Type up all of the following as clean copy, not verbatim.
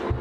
Hello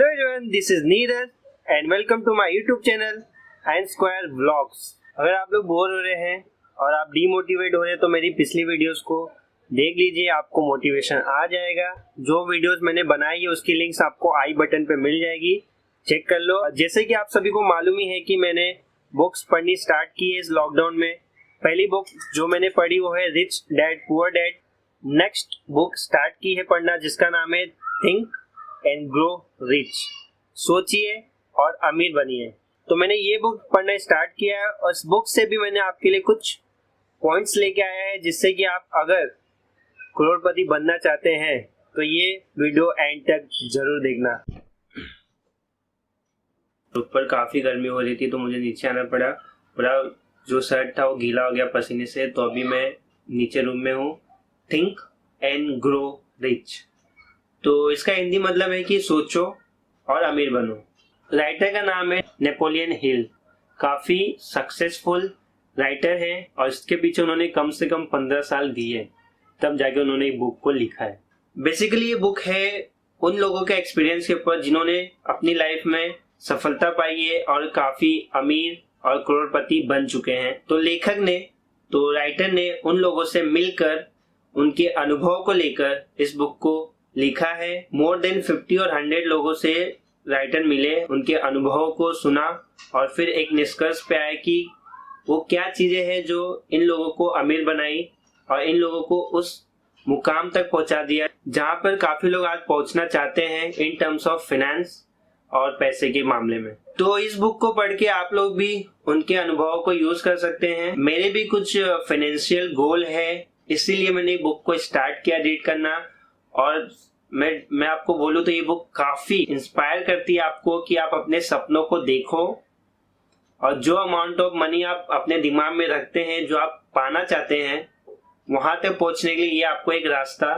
everyone, this is Neeraj and welcome to my YouTube channel and Square Vlogs। अगर आप लोग bore हो रहे हैं और आप डीमोटिवेट हो रहे हैं तो मेरी पिछली वीडियोस को देख लीजिए, आपको मोटिवेशन आ जाएगा। जो वीडियोस मैंने बनाई है उसकी लिंक्स आपको आई बटन पे मिल जाएगी, चेक कर लो। जैसे कि आप सभी को मालूम ही है कि मैंने बुक्स पढ़नी स्टार्ट की है इस लॉकडाउन में। पहली बुक जो मैंने पढ़ी वो है rich dad poor dad. Next book start की है पढ़ना जिसका नाम है थिंक एंड ग्रो रिच, सोचिए और अमीर बनिए। तो मैंने ये बुक पढ़ना स्टार्ट किया है और इस बुक से भी मैंने आपके लिए कुछ पॉइंट्स लेके आया है जिससे कि आप अगर करोड़पति बनना चाहते हैं तो ये वीडियो एंड तक जरूर देखना। ऊपर काफ़ी गर्मी हो रही थी तो मुझे नीचे आना पड़ा। पूरा जो शर्ट था वो गीला हो गया पसीने से, तो अभी मैं नीचे रूम में हूँ। थिंक एंड ग्रो रिच, तो इसका हिंदी मतलब है कि सोचो और अमीर बनो। राइटर का नाम है नेपोलियन हिल। काफ़ी सक्सेसफुल राइटर है और इसके पीछे उन्होंने कम से कम 15 साल दिए, तब जाके उन्होंने एक बुक को लिखा है। बेसिकली ये बुक है उन लोगों के एक्सपीरियंस के ऊपर जिन्होंने अपनी लाइफ में सफलता पाई है और काफ़ी अमीर और करोड़पति बन चुके हैं। तो लेखक ने, तो राइटर ने उन लोगों से मिलकर उनके अनुभव को लेकर इस बुक को लिखा है। मोर देन 50 और 100 लोगों से राइटर मिले, उनके अनुभवों को सुना और फिर एक निष्कर्ष पे आए कि वो क्या चीजें हैं जो इन लोगों को अमीर बनाई और इन लोगों को उस मुकाम तक पहुंचा दिया जहां पर काफी लोग आज पहुंचना चाहते हैं इन टर्म्स ऑफ फाइनेंस और पैसे के मामले में। तो इस बुक को पढ़ के आप लोग भी उनके अनुभवों को यूज कर सकते हैं। मेरे भी कुछ फाइनेंशियल गोल है, इसीलिए मैंने बुक को स्टार्ट किया रीड करना। और मैं आपको बोलूं तो ये बुक काफी इंस्पायर करती है आपको कि आप अपने सपनों को देखो और जो अमाउंट ऑफ मनी आप अपने दिमाग में रखते हैं, जो आप पाना चाहते हैं, वहां तक पहुंचने के लिए ये आपको एक रास्ता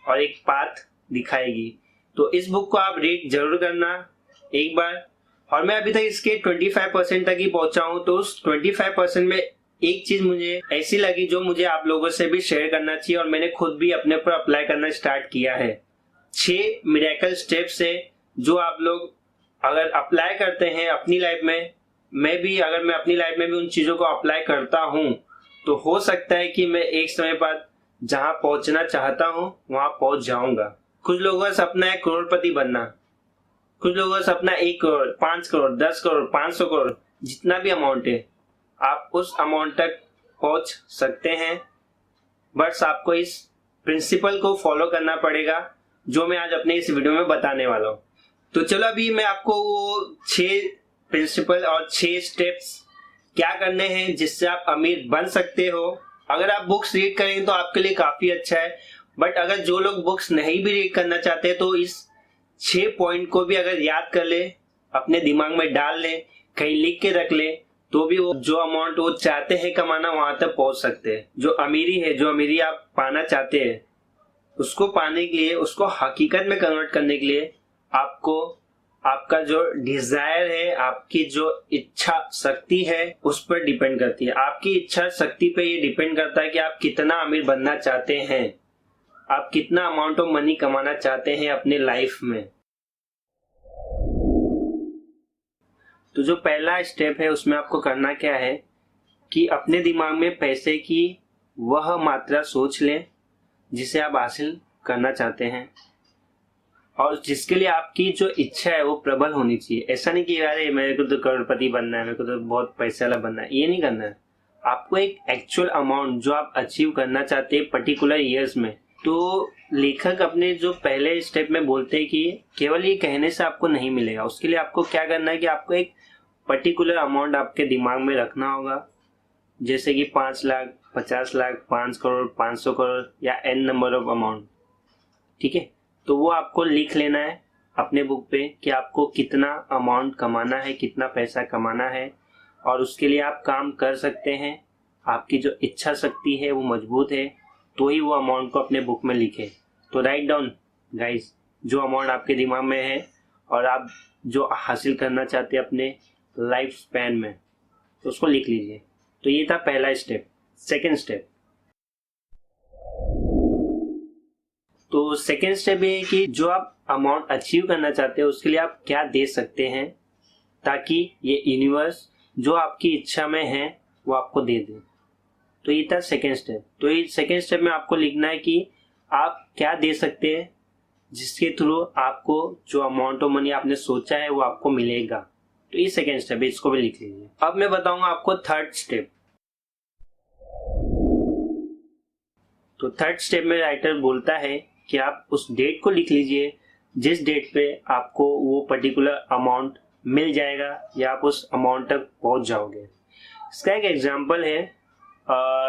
और एक पाथ दिखाएगी। तो इस बुक को आप रीड जरूर करना एक बार। और मैं अभी तक इसके 25% तक ही पहुंचा हूं, तो उस 25% में एक चीज मुझे ऐसी लगी जो मुझे आप लोगों से भी शेयर करना चाहिए और मैंने खुद भी अपने ऊपर अप्लाई करना स्टार्ट किया है। 6 मिरेकल स्टेप्स है जो आप लोग अगर अप्लाई करते हैं अपनी लाइफ में, अगर मैं अपनी लाइफ में भी उन चीजों को अप्लाई करता हूं तो हो सकता है कि मैं एक समय बाद जहां पहुंचना चाहता हूं वहां पहुंच जाऊंगा। कुछ लोगों का सपना है करोड़पति बनना, कुछ लोगों का सपना 1 करोड़, 5 करोड़, 10 करोड़, 500 करोड़, जितना भी अमाउंट है आप उस अमाउंट तक पहुंच सकते हैं। बस आपको इस प्रिंसिपल को फॉलो करना पड़ेगा जो मैं आज अपने इस वीडियो में बताने वाला हूं। तो चलो अभी मैं आपको वो 6 प्रिंसिपल और 6 स्टेप्स क्या करने हैं जिससे आप अमीर बन सकते हो। अगर आप बुक्स रीड करें तो आपके लिए काफी अच्छा है, बट अगर जो लोग बुक्स नहीं भी रीड करना चाहते तो इस 6 पॉइंट को भी अगर याद कर ले, अपने दिमाग में डाल ले, कहीं लिख के रख ले, तो भी वो जो अमाउंट वो चाहते हैं कमाना वहां तक पहुंच सकते हैं। जो अमीरी आप पाना चाहते हैं उसको पाने के लिए, उसको हकीकत में कन्वर्ट करने के लिए आपको आपका जो डिजायर है, आपकी जो इच्छा शक्ति है उस पर डिपेंड करती है। आपकी इच्छा शक्ति पे ये डिपेंड करता है कि आप कितना अमीर बनना चाहते हैं, आप कितना अमाउंट ऑफ मनी कमाना चाहते हैं अपने लाइफ में। तो जो पहला स्टेप है उसमें आपको करना क्या है कि अपने दिमाग में पैसे की वह मात्रा सोच लें जिसे आप हासिल करना चाहते हैं और जिसके लिए आपकी जो इच्छा है वो प्रबल होनी चाहिए। ऐसा नहीं कि यार मेरे को तो करोड़पति बनना है, मेरे को तो बहुत पैसे वाला बनना है, ये नहीं करना है। आपको एक एक्चुअल अमाउंट जो आप अचीव करना चाहते हैं पर्टिकुलर ईयर्स में। तो लेखक अपने जो पहले स्टेप में बोलते हैं कि केवल ये कहने से आपको नहीं मिलेगा, उसके लिए आपको क्या करना है कि आपको एक पर्टिकुलर अमाउंट आपके दिमाग में रखना होगा, जैसे कि 5 लाख, 50 लाख, 5 करोड़, 500 करोड़ या n नंबर ऑफ अमाउंट। ठीक है, तो वो आपको लिख लेना है अपने बुक पे कि आपको कितना अमाउंट कमाना है, कितना पैसा कमाना है और उसके लिए आप काम कर सकते हैं। आपकी जो इच्छा शक्ति है वो मजबूत है तो ही वो अमाउंट को अपने बुक में लिखे। तो राइट डाउन गाइस, जो अमाउंट आपके दिमाग में है और आप जो हासिल करना चाहते हैं अपने लाइफ स्पैन में, तो उसको लिख लीजिए। तो ये था पहला स्टेप। सेकेंड स्टेप, तो सेकेंड स्टेप ये है कि जो आप अमाउंट अचीव करना चाहते हैं उसके लिए आप क्या दे सकते हैं ताकि ये यूनिवर्स जो आपकी इच्छा में है वो आपको दे दे। तो ये था सेकेंड स्टेप। तो ये सेकेंड स्टेप में आपको लिखना है कि आप क्या दे सकते हैं जिसके थ्रू आपको जो अमाउंट ऑफ मनी आपने सोचा है वो आपको मिलेगा। तो ये सेकेंड स्टेप है, इसको भी लिख लीजिए। अब मैं बताऊंगा आपको थर्ड स्टेप। तो थर्ड स्टेप में राइटर बोलता है कि आप उस डेट को लिख लीजिए जिस डेट पे आपको वो पर्टिकुलर अमाउंट मिल जाएगा या आप उस अमाउंट तक पहुंच जाओगे। इसका एक एग्जांपल है,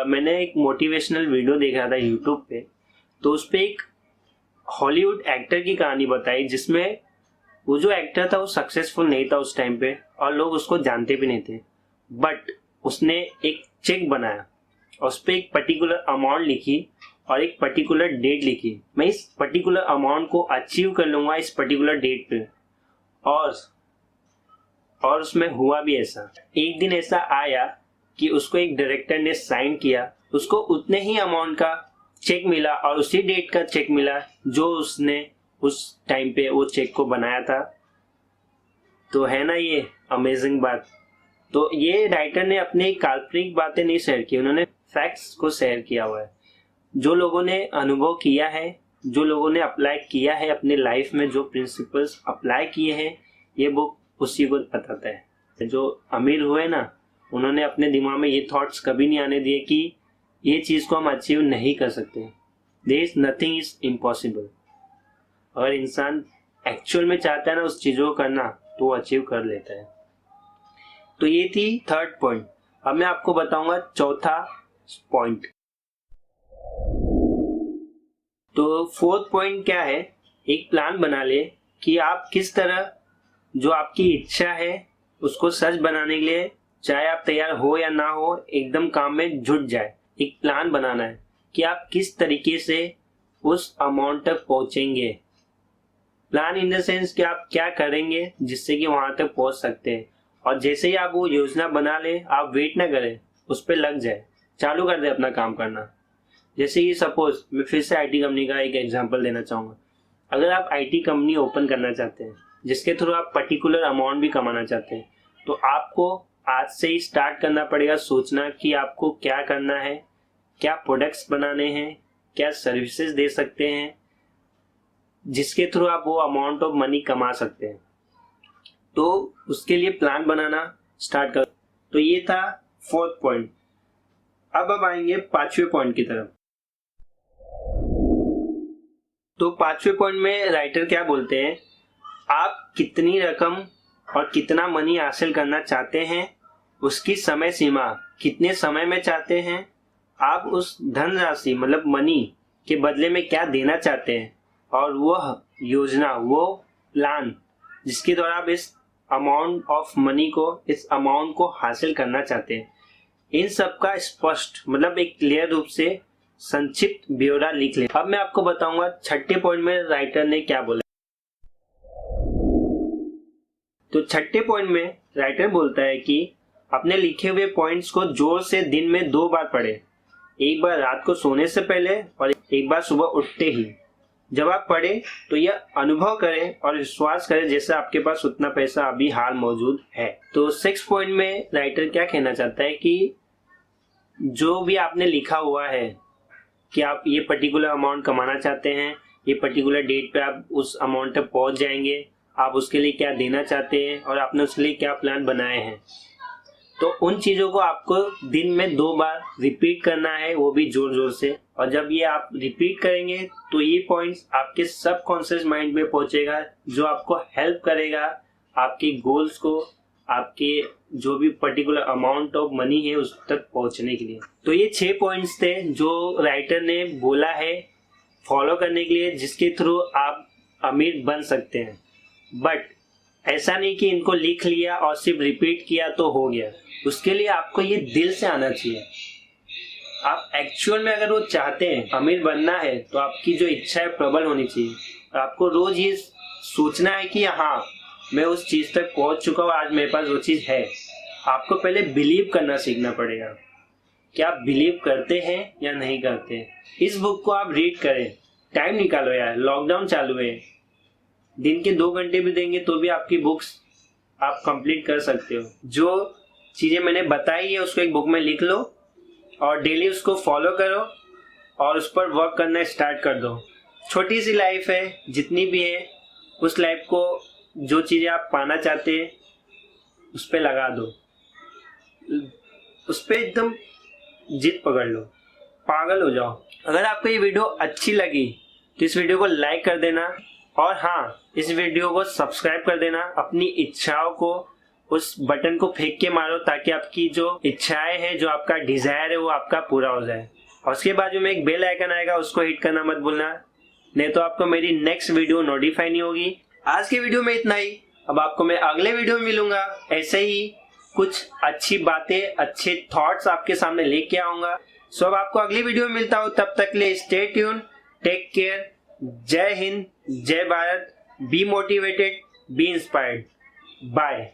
मैंने एक मोटिवेशनल वीडियो देख रहा था यूट्यूब पे। तो उस पे एक हॉलीवुड एक्टर की कहानी बताई जिसमें वो जो एक्टर था वो सक्सेसफुल नहीं था उस टाइम पे और लोग उसको जानते भी नहीं थे, बट उसने एक चेक बनाया और उस पर एक पर्टिकुलर अमाउंट लिखी और एक पर्टिकुलर डेट लिखी। मैं इस पर्टिकुलर अमाउंट को अचीव कर लूंगा इस पर्टिकुलर डेट पे। और उसमें हुआ भी ऐसा। एक दिन ऐसा आया कि उसको एक डायरेक्टर ने साइन किया, उसको उतने ही अमाउंट का चेक मिला और उसी डेट का चेक मिला जो उसने उस टाइम पे वो चेक को बनाया था। तो है ना ये अमेजिंग बात। तो ये राइटर ने अपनी काल्पनिक बातें नहीं शेयर की, उन्होंने फैक्ट्स को शेयर किया हुआ है। जो लोगों ने अनुभव किया है, जो लोगों ने अप्लाई किया है अपने लाइफ में, जो प्रिंसिपल्स अप्लाई किए हैं, ये बुक उसी को बताता है। जो अमीर हुए ना, उन्होंने अपने दिमाग में ये थॉट्स कभी नहीं आने दिए कि ये चीज़ को हम अचीव नहीं कर सकते। There is nothing is impossible. अगर इंसान एक्चुअल में चाहता है ना उस चीज़ों को करना, तो वो अचीव कर लेता है। तो ये थी थर्ड पॉइंट। अब मैं आपको बताऊंगा चौथा पॉइंट। तो फोर्थ पॉइंट क्या है, एक प्लान बना ले कि आप किस तरह जो आपकी इच्छा है उसको सच बनाने के लिए, चाहे आप तैयार हो या ना हो, एकदम काम में जुट जाए। एक प्लान बनाना है कि आप किस तरीके से उस अमाउंट तक पहुंचेंगे। प्लान इन द सेंस कि आप क्या करेंगे जिससे कि वहां तक पहुंच सकते हैं। और जैसे ही आप वो योजना बना ले, आप वेट ना करें, उस पर लग जाए, चालू कर दे अपना काम करना। जैसे कि सपोज मैं फिर से आईटी कंपनी का एक एग्जांपल देना चाहूँगा। अगर आप आईटी कंपनी ओपन करना चाहते हैं जिसके थ्रू आप पर्टिकुलर अमाउंट भी कमाना चाहते हैं, तो आपको आज से ही स्टार्ट करना पड़ेगा सोचना कि आपको क्या करना है, क्या प्रोडक्ट्स बनाने हैं, क्या सर्विसेज दे सकते हैं जिसके थ्रू आप वो अमाउंट ऑफ मनी कमा सकते हैं। तो उसके लिए प्लान बनाना स्टार्ट कर। तो ये था फोर्थ पॉइंट। अब आएंगे पांचवें पॉइंट की तरफ। तो पांचवें पॉइंट में राइटर क्या बोलते हैं, आप कितनी रकम और कितना मनी हासिल करना चाहते हैं, उसकी समय सीमा कितने समय में चाहते हैं, आप उस धनराशि मतलब मनी के बदले में क्या देना चाहते हैं, और वह योजना, वो प्लान जिसके द्वारा आप इस अमाउंट ऑफ मनी को, इस अमाउंट को हासिल करना चाहते हैं, इन सब का स्पष्ट मतलब एक क्लियर रूप से संक्षिप्त ब्यौरा लिख ले। अब मैं आपको बताऊंगा छठे पॉइंट में राइटर ने क्या बोला। तो छठे पॉइंट में राइटर बोलता है कि अपने लिखे हुए पॉइंट्स को जोर से दिन में 2 बार पढ़ें, एक बार रात को सोने से पहले और एक बार सुबह उठते ही। जब आप पढ़ें तो यह अनुभव करें और विश्वास करें जैसे आपके पास उतना पैसा अभी हाल मौजूद है। तो 6 पॉइंट में राइटर क्या कहना चाहता है कि जो भी आपने लिखा हुआ है कि आप ये पर्टिकुलर अमाउंट कमाना चाहते हैं, ये पर्टिकुलर डेट पे आप उस अमाउंट तक पहुंच जाएंगे, आप उसके लिए क्या देना चाहते हैं और आपने उसके लिए क्या प्लान बनाए हैं, तो उन चीज़ों को आपको दिन में 2 बार रिपीट करना है, वो भी जोर जोर से। और जब ये आप रिपीट करेंगे तो ये पॉइंट्स आपके सबकॉन्शियस माइंड में पहुंचेगा, जो आपको हेल्प करेगा आपके गोल्स को, आपके जो भी पर्टिकुलर अमाउंट ऑफ मनी है उस तक पहुंचने के लिए। तो ये 6 पॉइंट्स थे जो राइटर ने बोला है फॉलो करने के लिए, जिसके थ्रू आप अमीर बन सकते हैं। बट ऐसा नहीं कि इनको लिख लिया और सिर्फ रिपीट किया तो हो गया, उसके लिए आपको ये दिल से आना चाहिए। आप एक्चुअल में अगर वो चाहते हैं अमीर बनना है तो आपकी जो इच्छा है प्रबल होनी चाहिए। आपको रोज ये सोचना है कि हाँ मैं उस चीज तक पहुंच चुका हूँ, आज मेरे पास वो चीज है। आपको पहले बिलीव करना सीखना पड़ेगा कि आप बिलीव करते हैं या नहीं करते। इस बुक को आप रीड करें, टाइम निकालो यार, लॉकडाउन चालू है, दिन के 2 घंटे भी देंगे तो भी आपकी बुक्स आप कंप्लीट कर सकते हो। जो चीजें मैंने बताई है उसको एक बुक में लिख लो और डेली उसको फॉलो करो और उस पर वर्क करना स्टार्ट कर दो। छोटी सी लाइफ है, जितनी भी है उस लाइफ को जो चीजें आप पाना चाहते हैं उस पर लगा दो, उस पर एकदम जिद पकड़ लो, पागल हो जाओ। अगर आपको ये वीडियो अच्छी लगी तो इस वीडियो को लाइक कर देना और हाँ, इस वीडियो को सब्सक्राइब कर देना। अपनी इच्छाओं को उस बटन को फेंक के मारो ताकि आपकी जो इच्छाएं हैं, जो आपका डिजायर है वो आपका पूरा हो जाए। और उसके बाजू में एक बेल आइकन आएगा, उसको हिट करना मत भूलना, नहीं तो आपको मेरी नेक्स्ट वीडियो नोटिफाई नहीं होगी। आज के वीडियो में इतना ही। अब आपको मैं अगले वीडियो में मिलूंगा, ऐसे ही कुछ अच्छी बातें, अच्छे थॉट्स आपके सामने लेके आऊंगा। सो अब आपको अगली वीडियो में मिलता हूँ, तब तक के लिए स्टे ट्यून, टेक केयर, जय हिंद, जय Bharat, be motivated, be inspired, bye.